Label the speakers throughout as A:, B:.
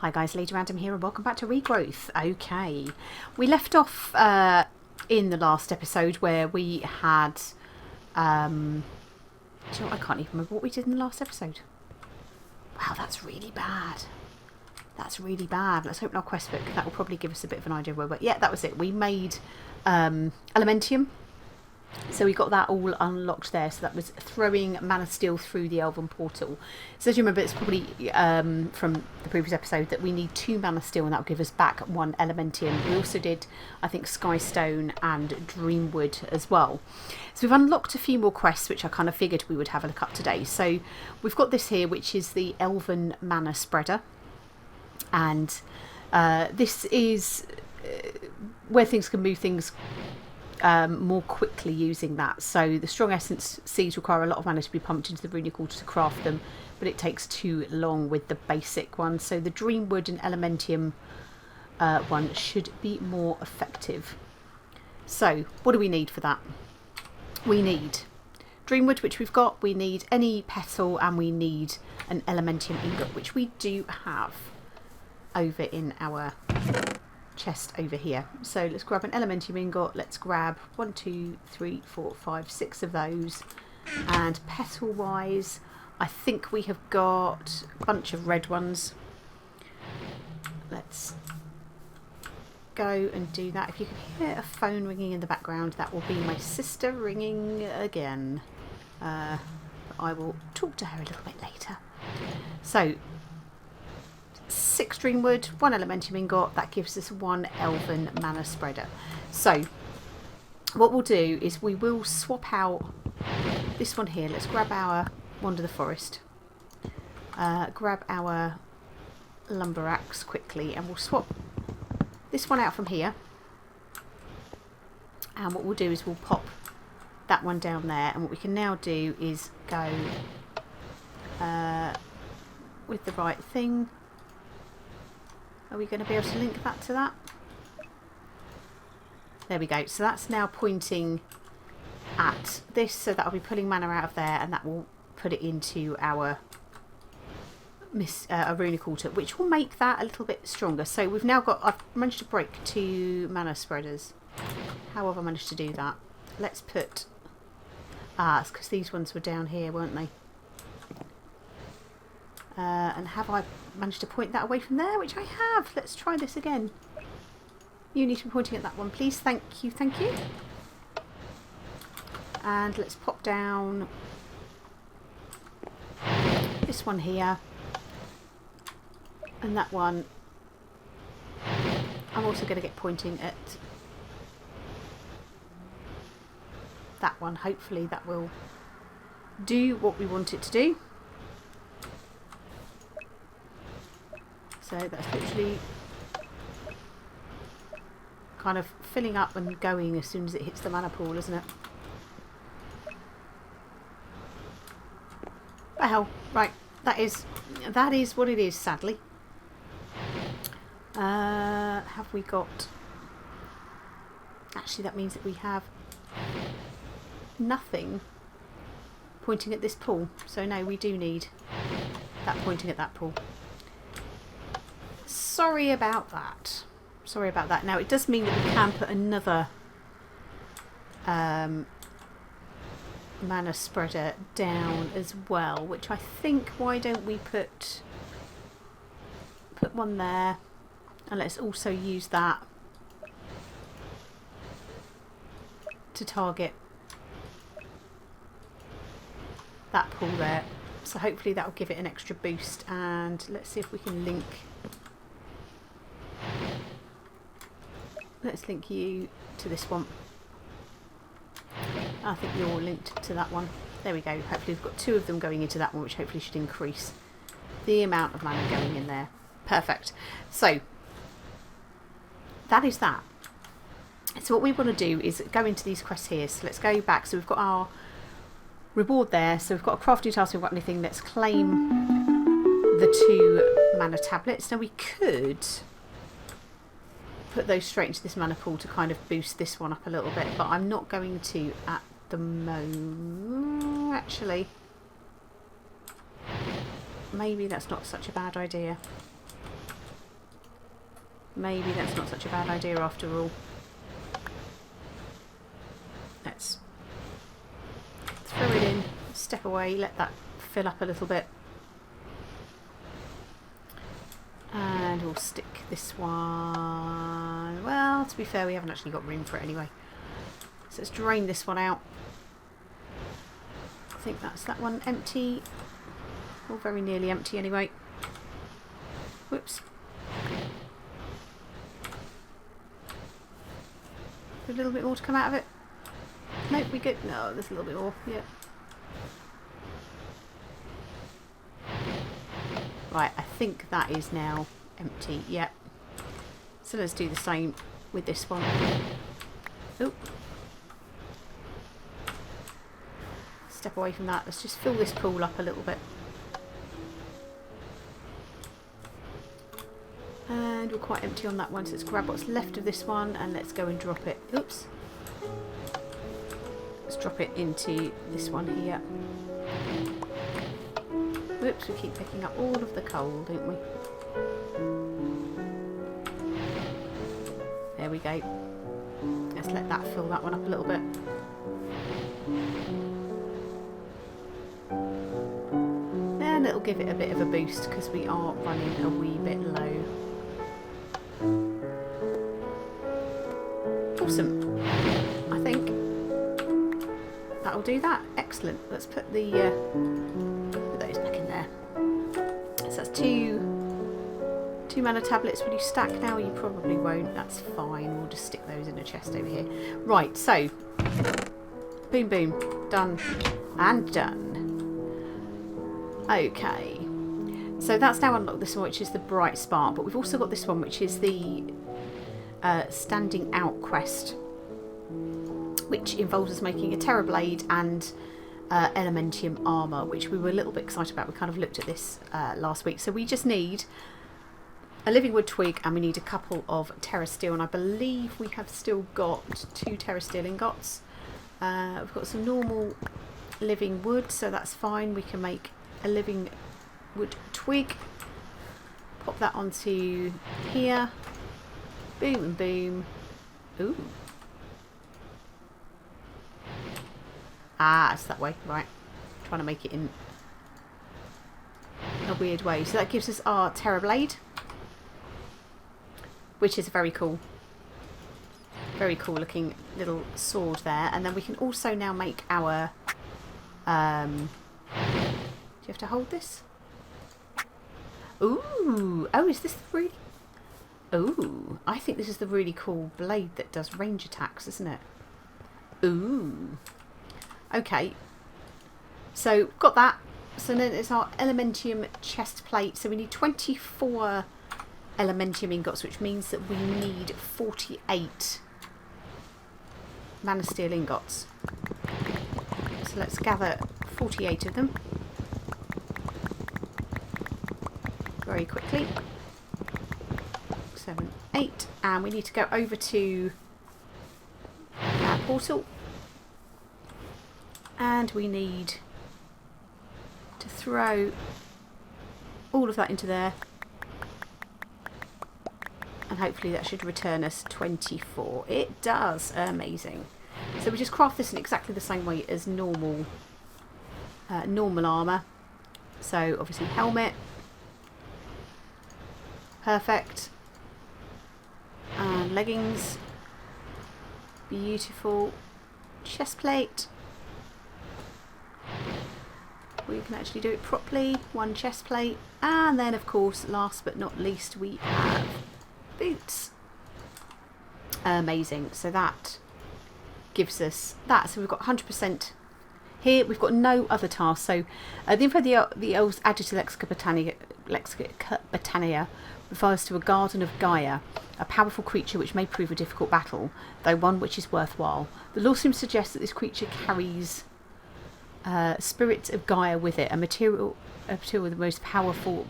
A: Hi guys, Lady Random here and welcome back to Regrowth. Okay, we left off in the last episode where we had, do you know what? I can't even remember what we did in the last episode. Wow, that's really bad. That's really bad. Let's open our quest book. That will probably give us a bit of an idea where we're... Yeah, that was it. We made Elementium. So we got that all unlocked there. So that was throwing mana steel through the Elven portal. So as you remember, it's probably from the previous episode that we need 2 mana steel and that will give us back 1 Elementium. We also did, I think, Skystone and Dreamwood as well. So we've unlocked a few more quests, which I kind of figured we would have a look up today. So we've got this here, which is the Elven Mana Spreader. And this is where things can move things more quickly using that. So the strong essence seeds require a lot of mana to be pumped into the runic altar to craft them, but it takes too long with the basic one. So the Dreamwood and Elementium one should be more effective. So what do we need for that? We need Dreamwood, which we've got. We need any petal, and we need an Elementium ingot, which we do have over in our chest over here. So let's grab an Elementium ingot. Let's grab 1, 2, 3, 4, 5, 6 of those. And petal wise, I think we have got a bunch of red ones. Let's go and do that. If you can hear a phone ringing in the background, that will be my sister ringing again. But I will talk to her a little bit later. So 6 Dreamwood, 1 Elementium ingot, that gives us 1 Elven Mana Spreader. So what we'll do is we will swap out this one here. Let's grab our Wander the Forest, grab our Lumber Axe quickly, and we'll swap this one out from here. And what we'll do is we'll pop that one down there, and what we can now do is go with the right thing. Are we going to be able to link that to that? There we go. So that's now pointing at this. So that'll be pulling mana out of there, and that will put it into our runic altar, which will make that a little bit stronger. So we've now got... I've managed to break 2 mana spreaders. How have I managed to do that? Let's put... it's because these ones were down here, weren't they? And have I managed to point that away from there? Which I have. Let's try this again. You need to be pointing at that one, please. Thank you, thank you. And let's pop down this one here. And that one. I'm also going to get pointing at that one. Hopefully that will do what we want it to do. So that's literally kind of filling up and going as soon as it hits the mana pool, isn't it? The hell, right? That is what it is. Sadly, have we got? Actually, that means that we have nothing pointing at this pool. So no, we do need that pointing at that pool. Sorry about that. Sorry about that. Now, it does mean that we can put another mana spreader down as well, which I think, why don't we put one there, and let's also use that to target that pool there. So hopefully that will give it an extra boost, and let's see if we can link... Let's link you to this one. I think you're linked to that one. There we go. Hopefully we've got 2 of them going into that one, which hopefully should increase the amount of mana going in there. Perfect. So that is that. So what we want to do is go into these quests here. So let's go back. So we've got our reward there. So we've got a crafting task. We've got anything. Let's claim the 2 mana tablets. Now we could put those straight into this mana pool to kind of boost this one up a little bit, but I'm not going to at the moment. Actually, maybe that's not such a bad idea. maybe that's not such a bad idea after all. Let's throw it in, step away, let that fill up a little bit. And we'll stick this one... Well, to be fair, we haven't actually got room for it anyway. So let's drain this one out. I think that's that one empty. Or very nearly empty anyway. Whoops. A little bit more to come out of it. Nope, we good. No, there's a little bit more. Yeah. Right, I think that is now empty. Yep. So let's do the same with this one. Oh. Step away from that. Let's just fill this pool up a little bit. And we're quite empty on that one, so let's grab what's left of this one and let's go and drop it. Oops. Let's drop it into this one here. Whoops, we keep picking up all of the coal, don't we? There we go. Let's let that fill that one up a little bit. And it'll give it a bit of a boost because we are running a wee bit low. Awesome. I think that'll do that. Excellent. Let's put the put those back in there. So that's two mana tablets. Will you stack now? You probably won't. That's fine. We'll just stick those in a chest over here. Right. So boom, boom, done and done. Okay. So that's now unlocked this one, which is the Bright Spark. But we've also got this one, which is the Standing Out quest, which involves us making a Terra blade and Elementium armour, which we were a little bit excited about. We kind of looked at this last week. So we just need a living wood twig and we need a couple of Terra steel, and I believe we have still got 2 Terra steel ingots. We've got some normal living wood, so that's fine. We can make a living wood twig, pop that onto here. Boom and boom. Ooh. Ah, it's that way. Right. Trying to make it in a weird way. So that gives us our Terra blade, which is very cool looking little sword there. And then we can also now make our... do you have to hold this? Ooh. Oh, is this the really... Ooh, I think this is the really cool blade that does range attacks, isn't it? Ooh. Okay. So, got that. So then it's our Elementium chest plate. So we need 24 Elementium ingots, which means that we need 48 mana steel ingots. So let's gather 48 of them. Very quickly. 7, 8, and we need to go over to our portal, and we need to throw all of that into there, and hopefully that should return us 24. It does. Amazing. So we just craft this in exactly the same way as normal armour. So obviously helmet, perfect. And leggings, beautiful. Chest plate, we can actually do it properly. 1 chest plate, and then of course last but not least we have boots. Amazing. So that gives us that. So we've got 100% here. We've got no other tasks. So the info the elves added to Lexica Botania refers to a Garden of Gaia, a powerful creature which may prove a difficult battle, though one which is worthwhile. The lore seems to suggest that this creature carries spirits of Gaia with it, a material with the most powerful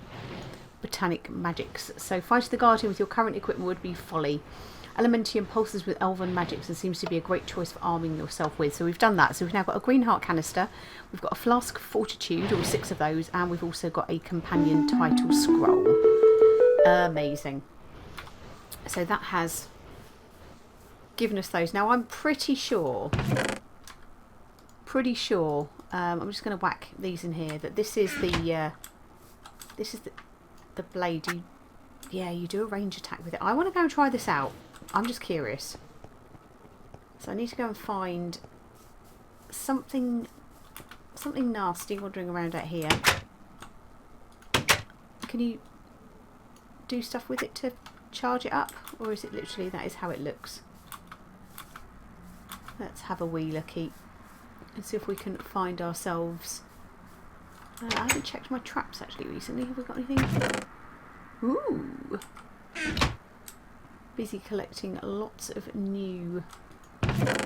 A: botanic magics. So fighting the Guardian with your current equipment would be folly. Elementium pulses with Elven magics and seems to be a great choice for arming yourself with. So we've done that. So we've now got a green heart canister, we've got a flask of fortitude, or 6 of those, and we've also got a companion title scroll. Amazing. So that has given us those. Now I'm pretty sure, I'm just going to whack these in here, that this is the blade. You do a range attack with it. I want to go and try this out. I'm just curious. So I need to go and find something nasty wandering around out here. Can you do stuff with it to charge it up, or is it literally that is how it looks? Let's have a wee looky and see if we can find ourselves. I haven't checked my traps actually recently. Have we got anything? Ooh! Busy collecting lots of new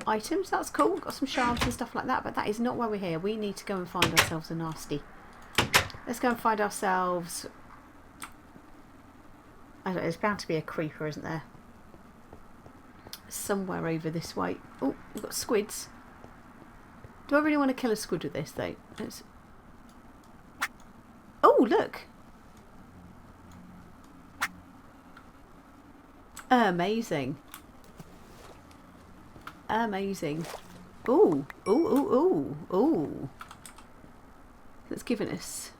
A: items. That's cool. Got some shards and stuff like that, but that is not why we're here. We need to go and find ourselves a nasty. Let's go and find ourselves. I don't know, there's bound to be a creeper, isn't there? Somewhere over this way. Oh, we've got squids. Do I really want to kill a squid with this though? Oh, look! Amazing. Amazing. Ooh, ooh, ooh, ooh, ooh. That's given us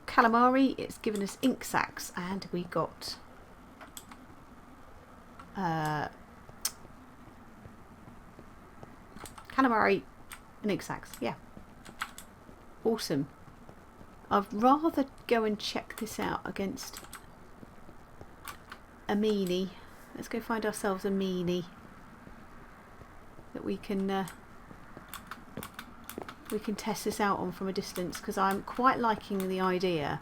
A: calamari, it's given us ink sacs, and we got calamari and ink sacs. Yeah. Awesome. I'd rather go and check this out against a meanie. Let's go find ourselves a meanie that we can test this out on from a distance, because I'm quite liking the idea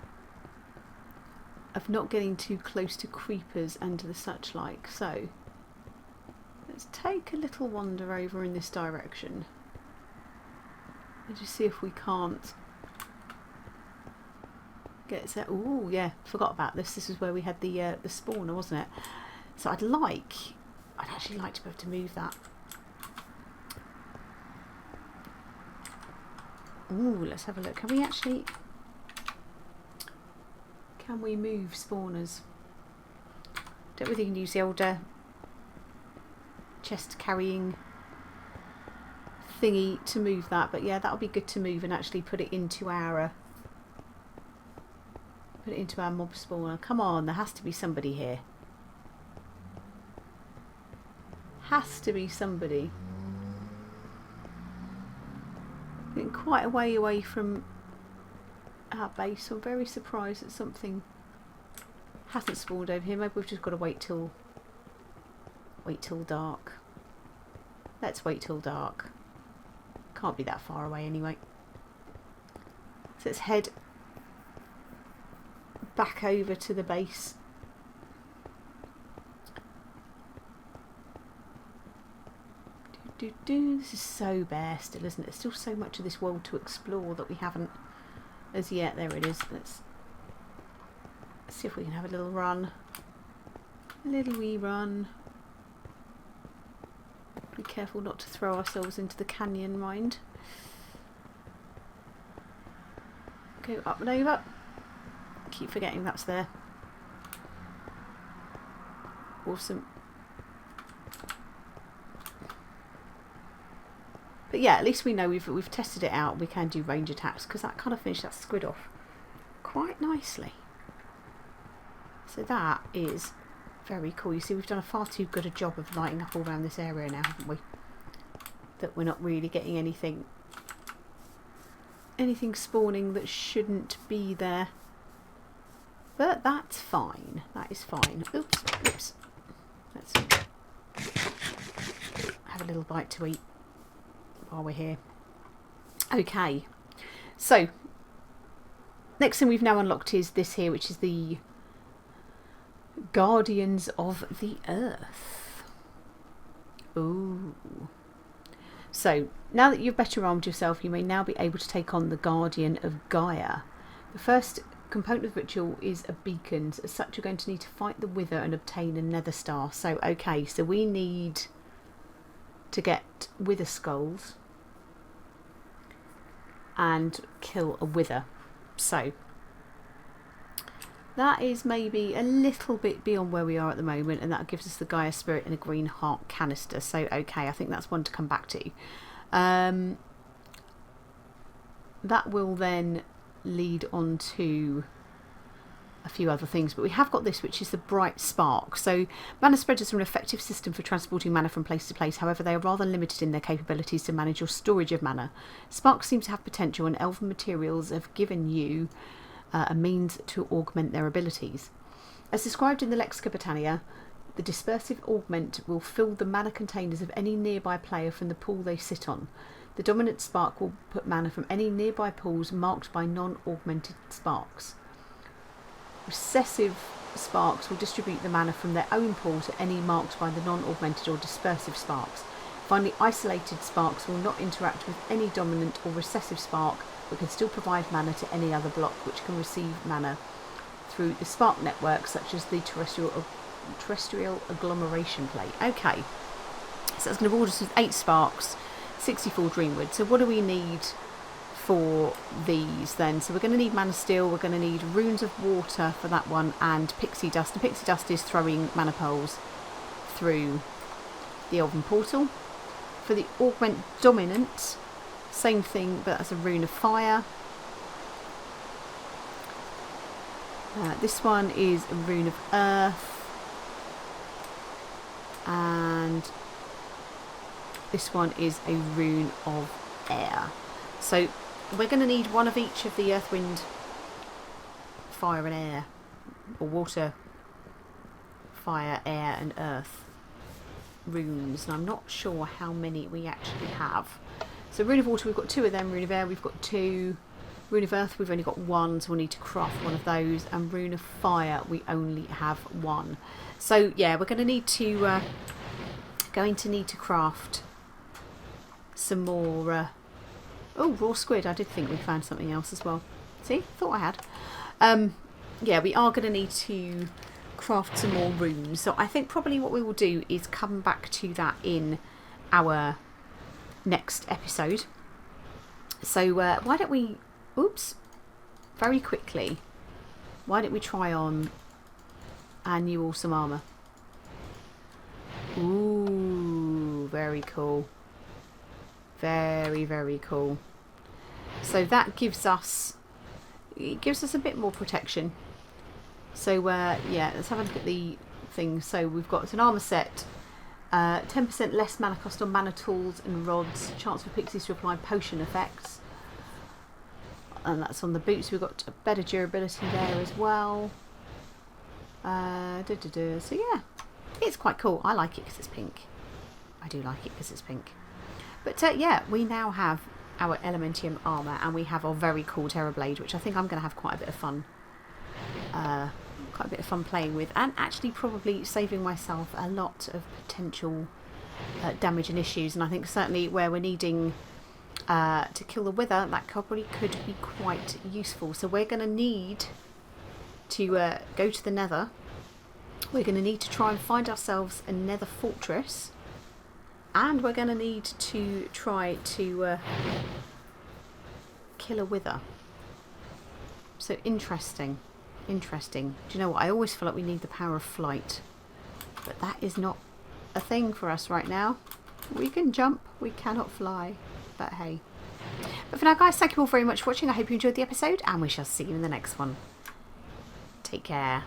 A: of not getting too close to creepers and the such like. So let's take a little wander over in this direction and just see if we can't get set. Ooh, yeah, forgot about this. This is where we had the spawner, wasn't it? So I'd actually like to be able to move that. Ooh, let's have a look. Can we move spawners? Don't really use the old chest carrying thingy to move that, but yeah, that'll be good to move and actually put it into our mob spawner. Come on, there has to be somebody here. Has to be somebody. Getting quite a way away from our base, so I'm very surprised that something hasn't spawned over here. Maybe we've just got to wait till dark. Let's wait till dark. Can't be that far away anyway. So let's head back over to the base. This is so bare still, isn't it? There's still so much of this world to explore that we haven't as yet. There it is. Let's see if we can have a little run. A little wee run. Be careful not to throw ourselves into the canyon, mind. Go up and over. Keep forgetting that's there. Awesome. But yeah, at least we know we've tested it out. We can do range attacks, because that kind of finished that squid off quite nicely. So that is very cool. You see, we've done a far too good a job of lighting up all around this area now, haven't we? That we're not really getting anything spawning that shouldn't be there. But that's fine. That is fine. Oops, oops. Let's have a little bite to eat while we're here. Okay, so next thing we've now unlocked is this here, which is the Guardians of the Earth. Ooh. So now that you've better armed yourself, you may now be able to take on the Guardian of Gaia. The first component of the ritual is a beacon. As such, you're going to need to fight the Wither and obtain a nether star. So okay, so we need to get Wither skulls and kill a Wither. So that is maybe a little bit beyond where we are at the moment, and that gives us the Gaia Spirit and a green heart canister. So okay, I think that's one to come back to. That will then lead on to a few other things, but we have got this, which is the bright spark. So mana spreaders are an effective system for transporting mana from place to place. However, they are rather limited in their capabilities to manage your storage of mana. Sparks seem to have potential, and Elven materials have given you a means to augment their abilities. As described in the Lexica Botania, the dispersive augment will fill the mana containers of any nearby player from the pool they sit on. The dominant spark will put mana from any nearby pools marked by non-augmented sparks. Recessive sparks will distribute the mana from their own pool to any marked by the non-augmented or dispersive sparks. Finally, isolated sparks will not interact with any dominant or recessive spark, but can still provide mana to any other block which can receive mana through the spark network, such as the terrestrial agglomeration plate. Okay, so that's going to order us with 8 sparks, 64 dreamwood. So what do we need for these then? So we're going to need mana steel, we're going to need runes of water for that one, and pixie dust. The pixie dust is throwing mana pearls through the Elven portal. For the augment dominant, same thing, but that's a rune of fire. This one is a rune of earth, and this one is a rune of air. So we're going to need one of each of the earth, wind, fire and air, or water, fire, air and earth runes, and I'm not sure how many we actually have. So rune of water, we've got 2 of them. Rune of air, we've got 2. Rune of earth, we've only got 1, so we'll need to craft one of those. And rune of fire, we only have 1. So yeah, we're going to need to craft some more. Oh, raw squid! I did think we found something else as well. See, thought I had. Yeah, we are going to need to craft some more runes. So I think probably what we will do is come back to that in our next episode. So why don't we, oops, very quickly, why don't we try on our new awesome armour? Ooh, very cool. Very, very cool. So that gives us, it gives us a bit more protection. So yeah, let's have a look at the things. So we've got an armour set, 10% less mana cost on mana tools and rods, chance for pixies to apply potion effects, and that's on the boots. We've got better durability there as well. So yeah, it's quite cool. I like it because it's pink. I do like it because it's pink. But yeah, we now have our Elementium armour, and we have our very cool Terra blade, which I think I'm going to have quite a bit of fun playing with, and actually probably saving myself a lot of potential damage and issues. And I think certainly where we're needing to kill the wither, that probably could be quite useful. So we're going to need to go to the nether. We're going to need to try and find ourselves a nether fortress, and we're going to need to try to kill a wither. So interesting. Interesting. Do you know what? I always feel like we need the power of flight, but that is not a thing for us right now. We can jump, we cannot fly, but hey. But for now, guys, thank you all very much for watching. I hope you enjoyed the episode, and we shall see you in the next one. Take care.